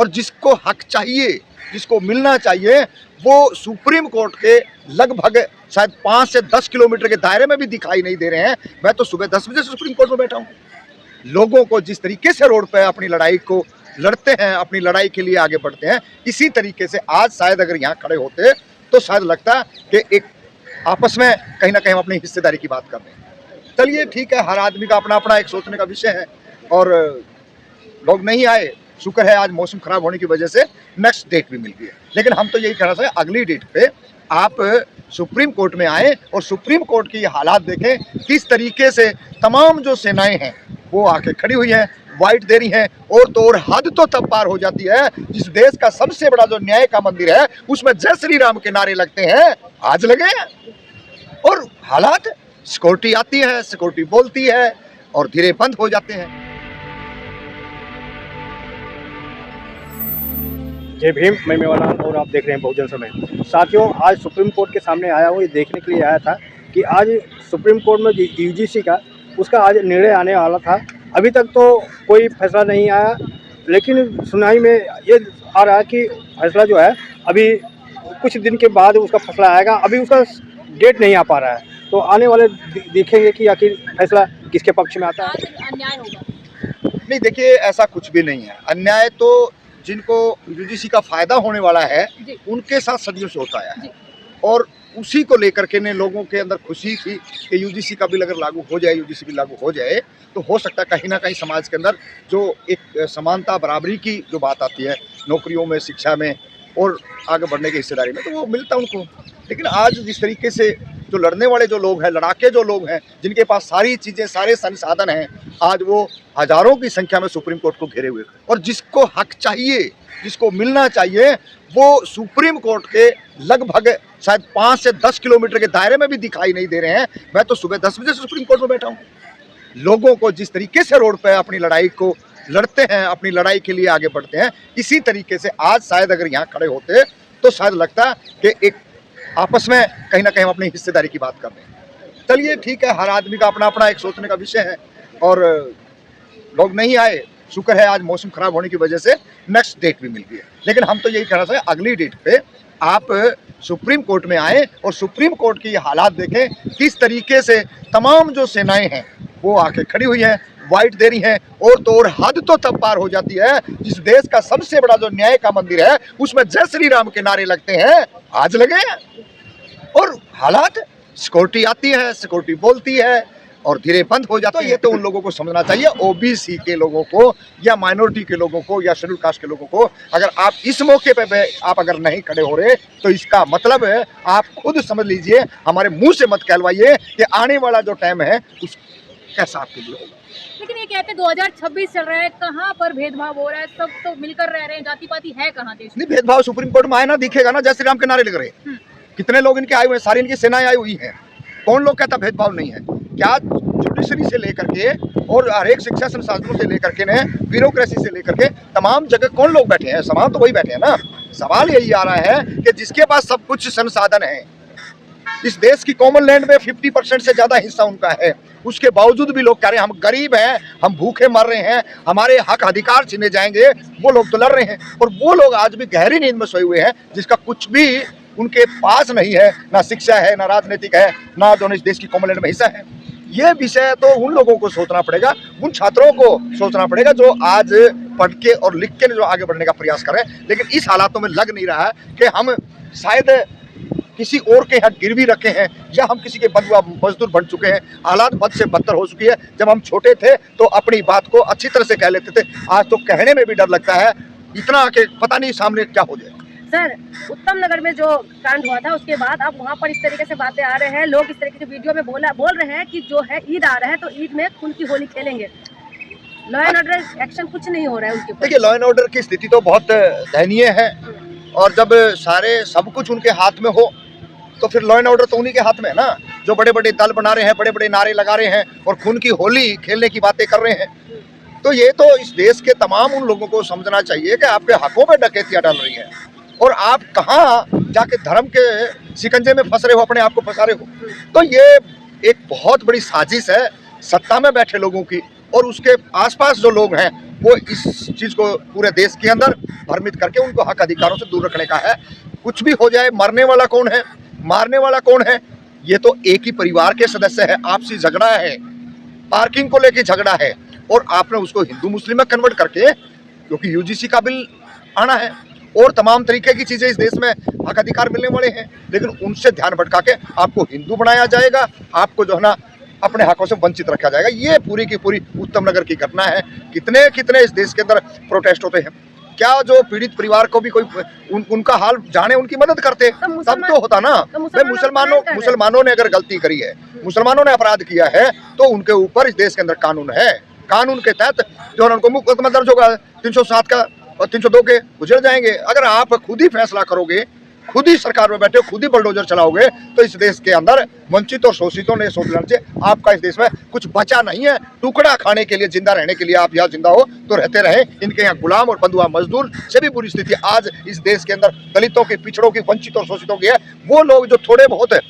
और जिसको हक चाहिए, जिसको मिलना चाहिए, वो सुप्रीम कोर्ट के लगभग शायद 5 से 10 किलोमीटर के दायरे में भी दिखाई नहीं दे रहे हैं। मैं तो सुबह 10 बजे से सुप्रीम कोर्ट में बैठा हूँ। लोगों को जिस तरीके से रोड पे अपनी लड़ाई को लड़ते हैं, अपनी लड़ाई के लिए आगे बढ़ते हैं, इसी तरीके से आज शायद अगर यहाँ खड़े होते तो शायद लगता कि एक आपस में कहीं ना कहीं हम अपनी हिस्सेदारी की बात कर रहे हैं। चलिए ठीक है, हर आदमी का अपना अपना एक सोचने का विषय है और लोग नहीं आए, शुक्र है आज मौसम खराब होने की वजह से नेक्स्ट डेट भी मिल गई है। लेकिन हम तो यही कहना चाहें अगली डेट पे आप सुप्रीम कोर्ट में आए और सुप्रीम कोर्ट की हालात देखें, किस तरीके से तमाम जो सेनाएं हैं वो आके खड़ी हुई हैं, वाइट दे रही हैं। और तो और हद तो तब पार हो जाती है, जिस देश का सबसे बड़ा जो न्याय का मंदिर है उसमें जय श्री राम के नारे लगते हैं, आज लगे हैं। और हालात, सिक्योरिटी आती है, सिक्योरिटी बोलती है और धीरे बंद हो जाते हैं। जय भीम, मैं मेवालाल और आप देख रहे हैं बहुजन समय। साथियों, आज सुप्रीम कोर्ट के सामने आया हूँ, ये देखने के लिए आया था कि आज सुप्रीम कोर्ट में यूजीसी का उसका आज निर्णय आने वाला था। अभी तक तो कोई फैसला नहीं आया, लेकिन सुनवाई में ये आ रहा है कि फैसला जो है अभी कुछ दिन के बाद उसका फैसला आएगा। अभी उसका डेट नहीं आ पा रहा है, तो आने वाले देखेंगे कि आखिर फैसला किसके पक्ष में आता है। अन्याय होगा? नहीं, देखिए ऐसा कुछ भी नहीं है। अन्याय तो जिनको यूजीसी का फायदा होने वाला है उनके साथ सदियों से होता है और उसी को लेकर के ने लोगों के अंदर खुशी थी कि यूजीसी का बिल अगर लागू हो जाए, यूजीसी बिल लागू हो जाए तो हो सकता है कहीं ना कहीं समाज के अंदर जो एक समानता बराबरी की जो बात आती है नौकरियों में, शिक्षा में और आगे बढ़ने की हिस्सेदारी में, तो वो मिलता उनको। लेकिन आज जिस तरीके से जो लड़ने वाले जो लोग हैं, लड़ाके जो लोग हैं, जिनके पास सारी चीज़ें, सारे संसाधन हैं, आज वो हजारों की संख्या में सुप्रीम कोर्ट को घेरे हुए और जिसको हक चाहिए, जिसको मिलना चाहिए, वो सुप्रीम कोर्ट के लगभग शायद 5 से 10 किलोमीटर के दायरे में भी दिखाई नहीं दे रहे हैं। मैं तो सुबह 10 बजे से सुप्रीम कोर्ट में बैठा हूँ। लोगों को जिस तरीके से रोड पे अपनी लड़ाई को लड़ते हैं, अपनी लड़ाई के लिए आगे बढ़ते हैं, इसी तरीके से आज शायद अगर यहाँ खड़े होते तो शायद लगता कि एक आपस में कहीं ना कहीं हम अपनी हिस्सेदारी की बात कर रहे हैं। चलिए ठीक है, हर आदमी का अपना अपना एक सोचने का विषय है और लोग नहीं आए, शुक्र है आज मौसम खराब होने की वजह से नेक्स्ट डेट भी मिल गई है। लेकिन हम तो यही कहना चाहें अगली डेट पे आप सुप्रीम कोर्ट में आए और सुप्रीम कोर्ट की हालात देखें, किस तरीके से तमाम जो सेनाएं हैं वो आके खड़ी हुई हैं, वाइट दे रही हैं। और तो और हद तो तब पार हो जाती है, जिस देश का सबसे बड़ा जो न्याय का मंदिर है उसमें जय श्री राम के नारे लगते हैं, आज लगे हैं। और हालात, सिक्योरिटी आती है, सिक्योरिटी बोलती है और धीरे बंद हो जाती है। ये तो उन लोगों को समझना चाहिए, ओबीसी के लोगों को या माइनॉरिटी के लोगों को या शेड्यूल कास्ट के लोगों को। अगर आप इस मौके पे आप अगर नहीं खड़े हो रहे तो इसका मतलब है आप खुद समझ लीजिए, हमारे मुंह से मत कहलवाइए कि आने वाला जो टाइम है उस कैसा आपके लिए होगा। लेकिन ये कहते हैं 2026 चल रहा है, कहाँ पर भेदभाव हो रहा है, सब तो मिलकर रह रहे हैं, जाति पाति है कहाँ देश में? नहीं, भेदभाव सुप्रीम कोर्ट में आए ना दिखेगा ना, जय श्री राम के नारे लग रहे हैं। कितने लोग इनके आए हुए हैं, सारी इनकी सेनाएं आई हुई हैं। कौन लोग कहता भेदभाव नहीं है? क्या जुडिशरी से लेकर के और हर एक शिक्षा संसाधनों से लेकर के ने ब्यूरोक्रेसी से लेकर के तमाम जगह कौन लोग बैठे हैं? सवाल तो वही बैठे हैं ना। सवाल यही आ रहा है कि जिसके पास सब कुछ संसाधन है, इस देश की कॉमन लैंड में 50% से ज्यादा हिस्सा उनका है, उसके बावजूद भी लोग कह रहे हैं हम गरीब हैं, हम भूखे मर रहे हैं, हमारे हक अधिकार छीने जाएंगे। वो लोग तो लड़ रहे हैं और वो लोग आज भी गहरी नींद में सोए हुए हैं, जिसका कुछ भी उनके पास नहीं है, ना शिक्षा है, ना राजनीतिक है, ना जो इस देश की कॉमन लैंड में हिस्सा है। ये विषय तो उन लोगों को सोचना पड़ेगा, उन छात्रों को सोचना पड़ेगा जो आज पढ़ के और लिख के जो आगे बढ़ने का प्रयास कर रहे हैं। लेकिन इस हालातों में लग नहीं रहा है कि हम शायद किसी और के यहाँ गिरवी रखे हैं या हम किसी के बंधुआ मजदूर बन चुके हैं। हालात बद से बदतर हो चुकी है। जब हम छोटे थे तो अपनी बात को अच्छी तरह से कह लेते थे, आज तो कहने में भी डर लगता है, इतना कि पता नहीं सामने क्या हो जाए। सर, उत्तम नगर में जो कांड हुआ था उसके बाद अब वहाँ पर इस तरीके से बातें आ रहे हैं, लोग इस तरीके से वीडियो में बोल रहे हैं कि जो है ईद आ रहा है तो ईद में खून की होली खेलेंगे। लॉ एंड ऑर्डर एक्शन कुछ नहीं हो रहा है उसके ऊपर। देखिए, लॉ एंड ऑर्डर की स्थिति तो बहुत दयनीय है और जब सारे सब कुछ उनके हाथ में हो तो फिर लॉ एंड ऑर्डर तो उन्हीं के हाथ में है ना, जो बड़े बड़े दल बना रहे हैं, बड़े बड़े नारे लगा रहे हैं और खून की होली खेलने की बातें कर रहे हैं। तो ये तो इस देश के तमाम उन लोगों को समझना चाहिए कि आपके हकों में डकैतियां डाल रही है और आप कहाँ जाके धर्म के शिकंजे में फंस रहे हो, अपने आप को फंसा रहे हो। तो ये एक बहुत बड़ी साजिश है सत्ता में बैठे लोगों की और उसके आसपास जो लोग हैं वो इस चीज़ को पूरे देश के अंदर भ्रमित करके उनको हक अधिकारों से दूर रखने का है। कुछ भी हो जाए, मरने वाला कौन है, मारने वाला कौन है? ये तो एक ही परिवार के सदस्य है। आपसी झगड़ा है, पार्किंग को लेके झगड़ा है, और आपने उसको हिंदू मुस्लिम में कन्वर्ट करके, क्योंकि यूजीसी का बिल आना है और तमाम तरीके की चीज़ें इस देश में हक अधिकार मिलने वाले हैं, लेकिन उनसे ध्यान भटका के आपको हिंदू बनाया जाएगा, आपको जो है ना अपने हकों से वंचित रखा जाएगा। ये पूरी की पूरी उत्तम नगर की घटना है। कितने कितने इस देश के अंदर प्रोटेस्ट होते हैं, क्या जो पीड़ित परिवार को भी कोई उनका हाल जाने, उनकी मदद करते तब तो होता ना। मुसलमानों ने अगर गलती करी है, मुसलमानों ने अपराध किया है, तो उनके ऊपर इस देश के अंदर कानून है। कानून के तहत जो है उनको मुकदमा दर्ज होगा, 307 का और 302 के गुजर जाएंगे। अगर आप खुद ही फैसला करोगे, खुद ही सरकार में बैठे, खुद ही बुलडोजर चलाओगे, तो इस देश के अंदर वंचित और शोषितों ने सोच लेना चाहिए आपका इस देश में कुछ बचा नहीं है। टुकड़ा खाने के लिए, जिंदा रहने के लिए आप यहाँ जिंदा हो तो रहते रहे। इनके यहाँ गुलाम और बंधुआ मजदूर से भी बुरी स्थिति आज इस देश के अंदर दलितों की, पिछड़ों की, वंचित और शोषितों की है। वो लोग जो थोड़े बहुत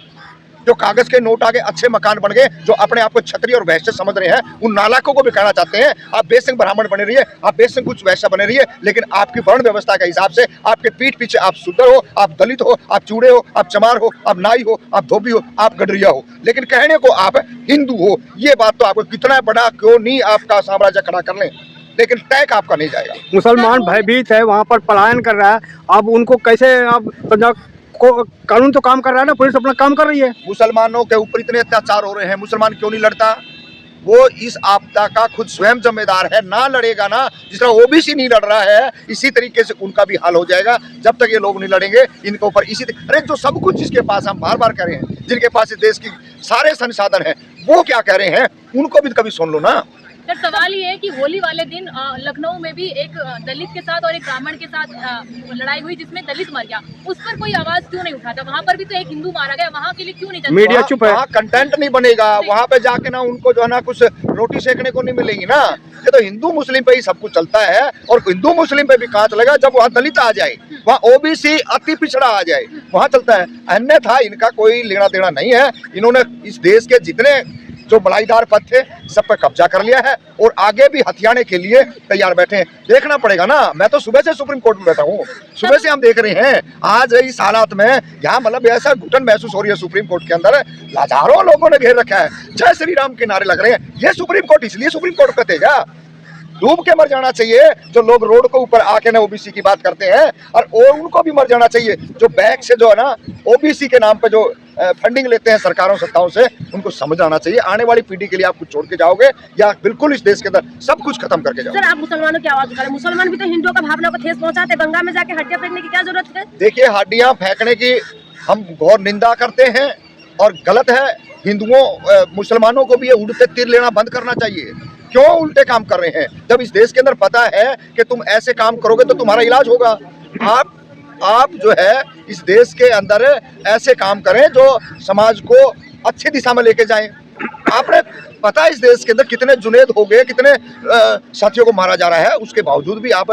जो कागज के नोट आगे अच्छे मकान बन गए, जो अपने आप को क्षत्रिय और वैश्य समझ रहे हैं, उन नालायकों को भी कहना चाहते हैं आप बेसिक ब्राह्मण बने रहिए, आप बेसिक कुछ वैश्य बने रहिए, लेकिन आपकी वर्ण व्यवस्था के हिसाब से आपके पीठ पीछे आप शूद्र हो, आप दलित हो, आप चूड़े हो, आप चमार हो, आप नाई हो, आप धोबी हो, आप गडरिया हो, लेकिन कहने को आप हिंदू हो। ये बात तो आपको कितना बड़ा क्यों नहीं आपका साम्राज्य खड़ा कर लें, लेकिन टैग आपका नहीं जाएगा। मुसलमान भयभीत है, वहाँ पर पलायन कर रहा है। अब उनको कैसे, अब पंजाब को कानून तो काम कर रहा है ना, पुलिस अपना काम कर रही है। मुसलमानों के ऊपर इतने अत्याचार हो रहे हैं, मुसलमान क्यों नहीं लड़ता? वो इस आपदा का खुद स्वयं जिम्मेदार है। ना लड़ेगा ना, जिस तरह ओबीसी नहीं लड़ रहा है, इसी तरीके से उनका भी हाल हो जाएगा। जब तक ये लोग नहीं लड़ेंगे इनके ऊपर अरे जो सब कुछ जिसके पास हम बार बार कह रहे हैं, जिनके पास इस देश की सारे संसाधन हैं, वो क्या कह रहे हैं, उनको भी कभी सुन लो ना। सर सवाल ये है कि होली वाले दिन लखनऊ में भी एक दलित के साथ और एक ब्राह्मण के साथ लड़ाई हुई जिसमें दलित मर गया, उस पर कोई आवाज क्यों नहीं उठाता? वहाँ पर भी तो एक हिंदू मारा गया, वहाँ के लिए क्यों नहीं? मीडिया चुप है, वहाँ कंटेंट नहीं बनेगा, वहाँ पे जाके ना उनको जो है ना कुछ रोटी सेकने को नहीं मिलेगी ना। ये तो हिंदू मुस्लिम पे ही सब कुछ चलता है, और हिंदू मुस्लिम पे भी कहाँ चलेगा जब वहाँ दलित आ जाए, वहाँ ओबीसी अति पिछड़ा आ जाए, वहाँ चलता है। अन्यथा इनका कोई लेना देना नहीं है। इन्होंने इस देश के जितने जो बड़ाईदार पद थे सब पर कब्जा कर लिया है, और आगे भी हथियाने के लिए तैयार बैठे हैं। देखना पड़ेगा ना। मैं तो सुबह से सुप्रीम कोर्ट में बैठा हूँ, सुबह से हम देख रहे हैं आज इस हालात में, यहाँ मतलब ऐसा घुटन महसूस हो रही है सुप्रीम कोर्ट के अंदर। हजारों लोगों ने घेर रखा है, जय श्री राम के नारे लग रहे हैं। ये सुप्रीम कोर्ट इसलिए सुप्रीम कोर्ट कहते हैं, डूब के मर जाना चाहिए जो लोग रोड को ऊपर आके ना ओबीसी की बात करते हैं, और उनको भी मर जाना चाहिए जो बैक से जो है ना ओबीसी के नाम पे जो फंडिंग लेते हैं सरकारों सत्ताओं से। उनको समझ आना चाहिए आने वाली पीढ़ी के लिए आप कुछ छोड़ के जाओगे या बिल्कुल इस देश के अंदर सब कुछ खत्म करके जाओगे। सर आप मुसलमानों की आवाज उठा रहे हैं, मुसलमान भी तो हिंदुओं का भावना को ठेस पहुंचाते, गंगा में जाके हड्डियां फेंकने की क्या जरूरत है? देखिए, हड्डियां फेंकने की हम घोर निंदा करते हैं और गलत है। हिंदुओं मुसलमानों को भी ये उड़ते तीर लेना बंद करना चाहिए। क्यों उल्टे काम कर रहे हैं? जब इस देश के अंदर पता है कि तुम ऐसे काम करोगे तो तुम्हारा इलाज होगा। आप जो है इस देश के अंदर ऐसे काम करें जो समाज को अच्छी दिशा में लेके जाएं। आपने पता है इस देश के अंदर कितने जुनेद हो गए, कितने साथियों को मारा जा रहा है, उसके बावजूद भी आप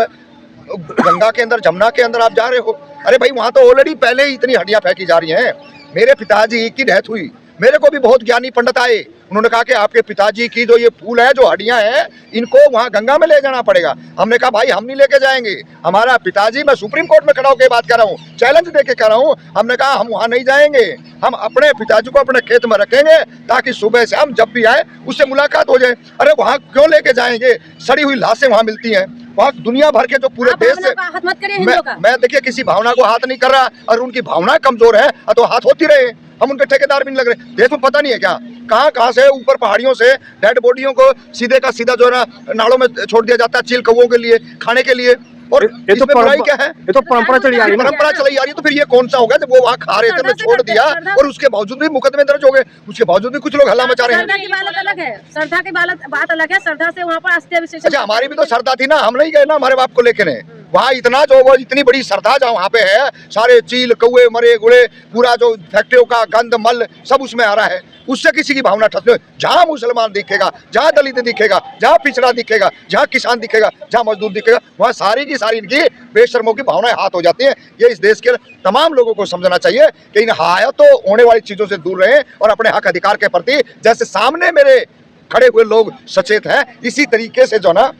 गंगा के अंदर, जमुना के अंदर आप जा रहे हो। अरे भाई, वहाँ तो ऑलरेडी पहले ही इतनी हड्डियां फेंकी जा रही हैं। मेरे पिताजी की डेथ हुई, मेरे को भी बहुत ज्ञानी पंडित आए, उन्होंने कहा कि आपके पिताजी की जो ये फूल है, जो हड्डियां हैं, इनको वहाँ गंगा में ले जाना पड़ेगा। हमने कहा भाई हम नहीं लेके जाएंगे, हमारा पिताजी, मैं सुप्रीम कोर्ट में खड़ा होकर बात कर रहा हूँ, चैलेंज दे के कह रहा हूँ, हमने कहा हम वहाँ नहीं जाएंगे, हम अपने पिताजी को अपने खेत में रखेंगे ताकि सुबह से हम जब भी आए उससे मुलाकात हो जाए। अरे वहाँ क्यों लेके जाएंगे? सड़ी हुई लाशें वहाँ मिलती हैं, वहाँ दुनिया भर के जो पूरे देश से, मैं देखिए किसी भावना को हाथ नहीं कर रहा, और उनकी भावना कमजोर है तो हाथ होती रहे, हम उनके ठेकेदार भी नहीं लग रहे। देश में पता नहीं है क्या, कहाँ से ऊपर पहाड़ियों से डेड बॉडियों को सीधे का सीधा जो है ना नालों में छोड़ दिया जाता है चील कौवों के लिए, खाने के लिए। और ये तो बुराई क्या है? ये तो परंपरा चली आ रही है, परंपरा चली आ रही है। तो फिर ये कौन सा होगा जब वो वहाँ खा रहे थे, हमने छोड़ दिया और उसके बावजूद भी मुकदमे दर्ज हो गए, उसके बावजूद भी कुछ लोग हल्ला मचा रहे हैं। श्रद्धा की बात अलग है, श्रद्धा की बात अलग है। श्रद्धा से वहाँ पर अस्थि विशेष। अच्छा, हमारी भी तो श्रद्धा थी ना, हम नहीं गए ना हमारे बाप को लेके ने वहाँ। इतना जो वो इतनी बड़ी श्रद्धा जहाँ वहाँ पे है, सारे चील कौवे मरे गुड़े, पूरा जो फैक्ट्रियों का गंद मल सब उसमें आ रहा है, उससे किसी की भावना ठस नहीं। जहाँ मुसलमान दिखेगा, जहाँ दलित दिखेगा, जहाँ पिछड़ा दिखेगा, जहाँ किसान दिखेगा, जहाँ मजदूर दिखेगा, वहाँ सारी की सारी इनकी बेशर्मों की भावनाएं हाथ हो जाती हैं। ये इस देश के तमाम लोगों को समझना चाहिए कि इन हायतों होने वाली चीज़ों से दूर रहें और अपने हक अधिकार के प्रति, जैसे सामने मेरे खड़े हुए लोग सचेत हैं, इसी तरीके से जो ना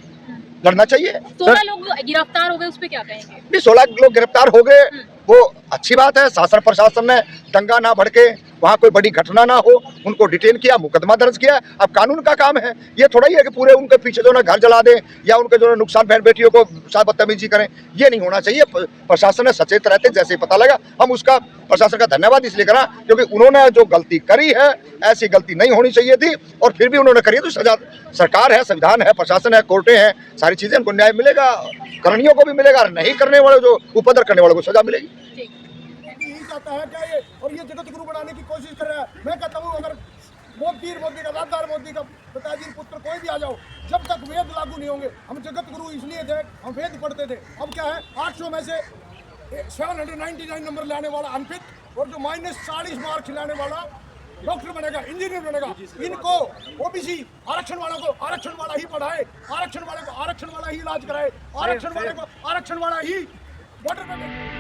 लड़ना चाहिए। 16 लोग गिरफ्तार हो गए, उस पे क्या कहेंगे? नहीं, 16 लोग गिरफ्तार हो गए, वो अच्छी बात है। शासन प्रशासन ने दंगा ना भड़के, वहाँ कोई बड़ी घटना ना हो, उनको डिटेन किया, मुकदमा दर्ज किया। अब कानून का काम है, ये थोड़ा ही है कि पूरे उनके पीछे जो ना घर जला दें या उनके जो नुकसान बहन बेटियों को साथ बदतमीजी करें, ये नहीं होना चाहिए। प्रशासन ने सचेत रहते जैसे ही पता लगा, हम उसका प्रशासन का धन्यवाद इसलिए करा क्योंकि उन्होंने जो गलती करी है, ऐसी गलती नहीं होनी चाहिए थी और फिर भी उन्होंने करी है, तो सजा सरकार है, संविधान है, प्रशासन है, कोर्टें हैं, सारी चीजें, उनको न्याय मिलेगा, करणियों को भी मिलेगा, नहीं करने वाले जो उपद्रव करने वालों को सजा मिलेगी। चाहता है क्या ये, और ये जगत गुरु बनाने की कोशिश कर रहा है। मैं कहता हूँ अगर मोदी का राजदार मोदी का पिताजी पुत्र कोई भी आ जाओ, जब तक वेद लागू नहीं होंगे, हम जगत गुरु इसलिए थे, हम वेद पढ़ते थे। अब क्या है, 800 में से 799 नंबर लाने वाला अनफिट और जो -40 मार्क्स खिलाने वाला डॉक्टर बनेगा, इंजीनियर बनेगा। इनको ओबीसी आरक्षण वालों को आरक्षण वाला ही पढ़ाए, आरक्षण वाले को आरक्षण वाला ही इलाज कराए, आरक्षण वाले को आरक्षण वाला ही बॉर्डर पे